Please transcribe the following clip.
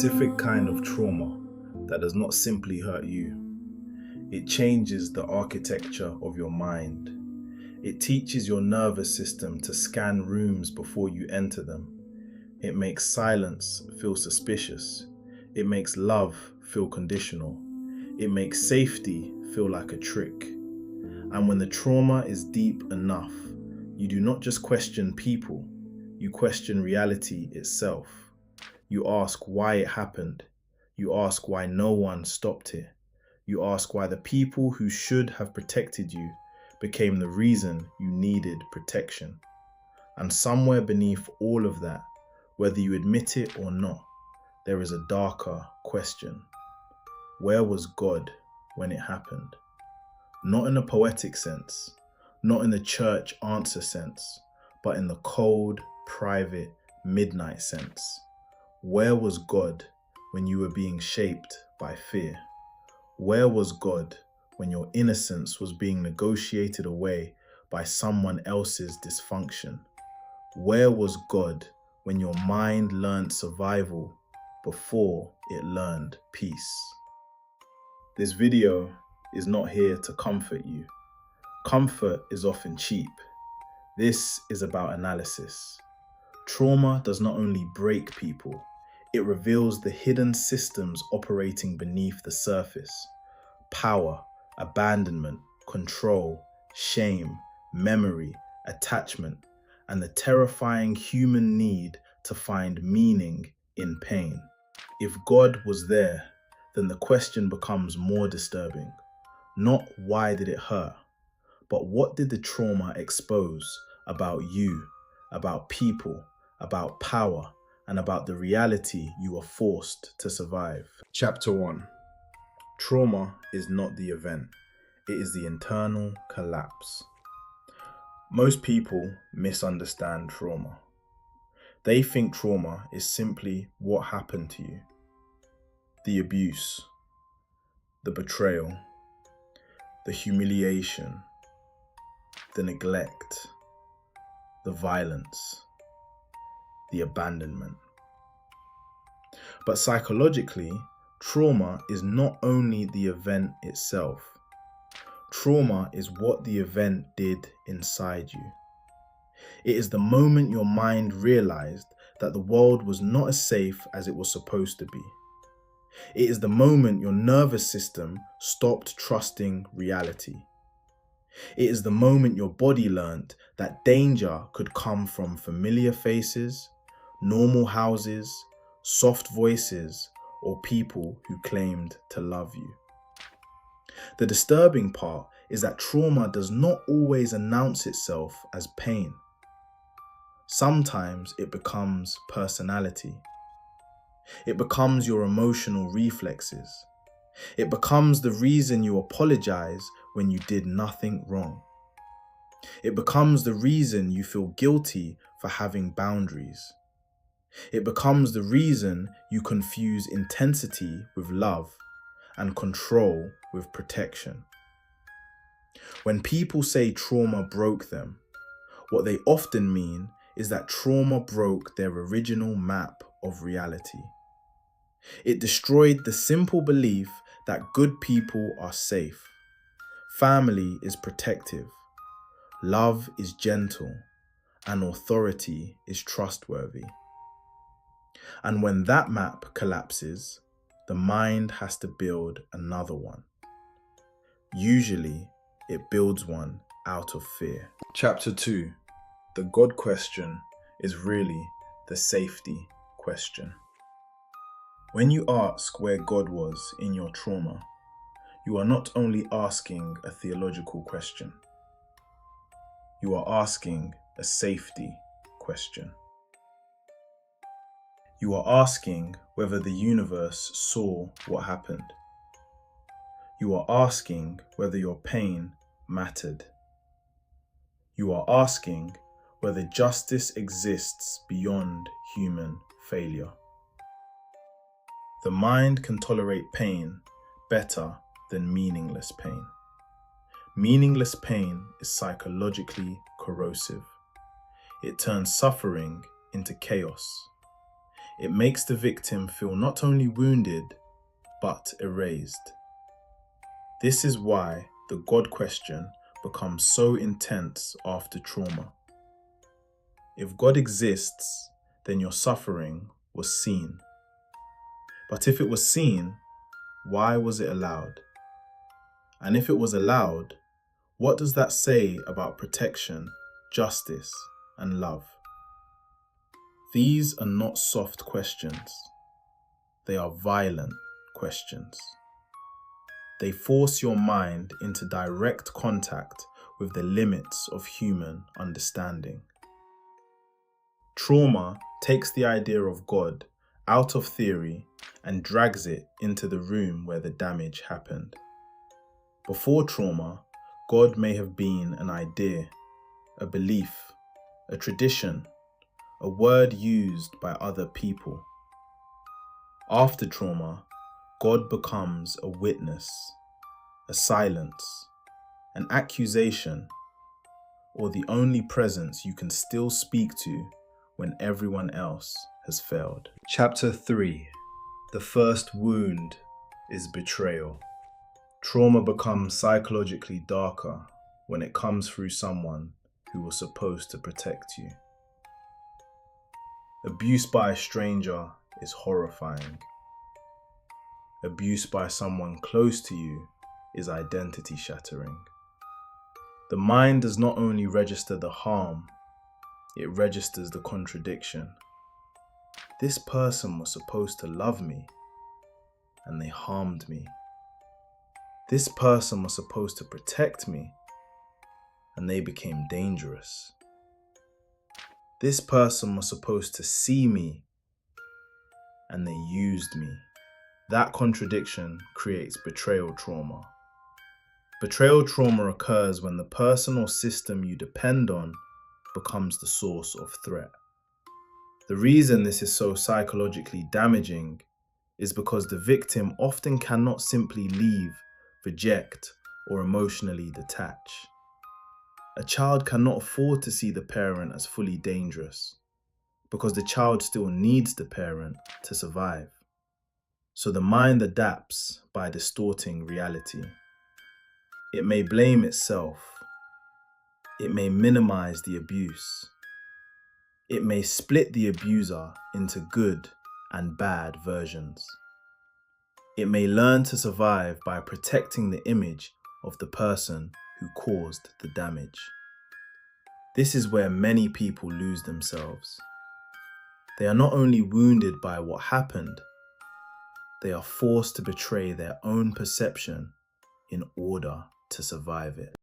specific kind of trauma that does not simply hurt you. It changes the architecture of your mind. It teaches your nervous system to scan rooms before you enter them. It makes silence feel suspicious. It makes love feel conditional. It makes safety feel like a trick. And when the trauma is deep enough, you do not just question people, you question reality itself. You ask why it happened. You ask why no one stopped it. You ask why the people who should have protected you became the reason you needed protection. And somewhere beneath all of that, whether you admit it or not, there is a darker question. Where was God when it happened? Not in a poetic sense, not in the church answer sense, but in the cold, private, midnight sense. Where was God when you were being shaped by fear? Where was God when your innocence was being negotiated away by someone else's dysfunction? Where was God when your mind learned survival before it learned peace? This video is not here to comfort you. Comfort is often cheap. This is about analysis. Trauma does not only break people, it reveals the hidden systems operating beneath the surface. Power, abandonment, control, shame, memory, attachment, and the terrifying human need to find meaning in pain. If God was there, then the question becomes more disturbing. Not why did it hurt, but what did the trauma expose about you, about people, about power, and about the reality you were forced to survive? Chapter 1. Trauma is not the event, it is the internal collapse. Most people misunderstand trauma. They think trauma is simply what happened to you. The abuse, the betrayal, the humiliation, the neglect, the violence, the abandonment. But psychologically, trauma is not only the event itself. Trauma is what the event did inside you. It is the moment your mind realized that the world was not as safe as it was supposed to be. It is the moment your nervous system stopped trusting reality. It is the moment your body learned that danger could come from familiar faces, normal houses, soft voices, or people who claimed to love you. The disturbing part is that trauma does not always announce itself as pain. Sometimes it becomes personality. It becomes your emotional reflexes. It becomes the reason you apologize when you did nothing wrong. It becomes the reason you feel guilty for having boundaries. It becomes the reason you confuse intensity with love and control with protection. When people say trauma broke them, what they often mean is that trauma broke their original map of reality. It destroyed the simple belief that good people are safe, family is protective, love is gentle, and authority is trustworthy. And when that map collapses, the mind has to build another one. Usually, it builds one out of fear. Chapter 2. The God question is really the safety question. When you ask where God was in your trauma, you are not only asking a theological question. You are asking a safety question. You are asking whether the universe saw what happened. You are asking whether your pain mattered. You are asking whether justice exists beyond human failure. The mind can tolerate pain better than meaningless pain. Meaningless pain is psychologically corrosive. It turns suffering into chaos. It makes the victim feel not only wounded, but erased. This is why the God question becomes so intense after trauma. If God exists, then your suffering was seen. But if it was seen, why was it allowed? And if it was allowed, what does that say about protection, justice, and love? These are not soft questions. They are violent questions. They force your mind into direct contact with the limits of human understanding. Trauma takes the idea of God out of theory and drags it into the room where the damage happened. Before trauma, God may have been an idea, a belief, a tradition, a word used by other people. After trauma, God becomes a witness, a silence, an accusation, or the only presence you can still speak to when everyone else has failed. Chapter 3. The first wound is betrayal. Trauma becomes psychologically darker when it comes through someone who was supposed to protect you. Abuse by a stranger is horrifying. Abuse by someone close to you is identity shattering. The mind does not only register the harm, it registers the contradiction. This person was supposed to love me, and they harmed me. This person was supposed to protect me, and they became dangerous. This person was supposed to see me, and they used me. That contradiction creates betrayal trauma. Betrayal trauma occurs when the person or system you depend on becomes the source of threat. The reason this is so psychologically damaging is because the victim often cannot simply leave, reject, or emotionally detach. A child cannot afford to see the parent as fully dangerous because the child still needs the parent to survive. So the mind adapts by distorting reality. It may blame itself. It may minimize the abuse. It may split the abuser into good and bad versions. It may learn to survive by protecting the image of the person who caused the damage. This is where many people lose themselves. They are not only wounded by what happened, they are forced to betray their own perception in order to survive it.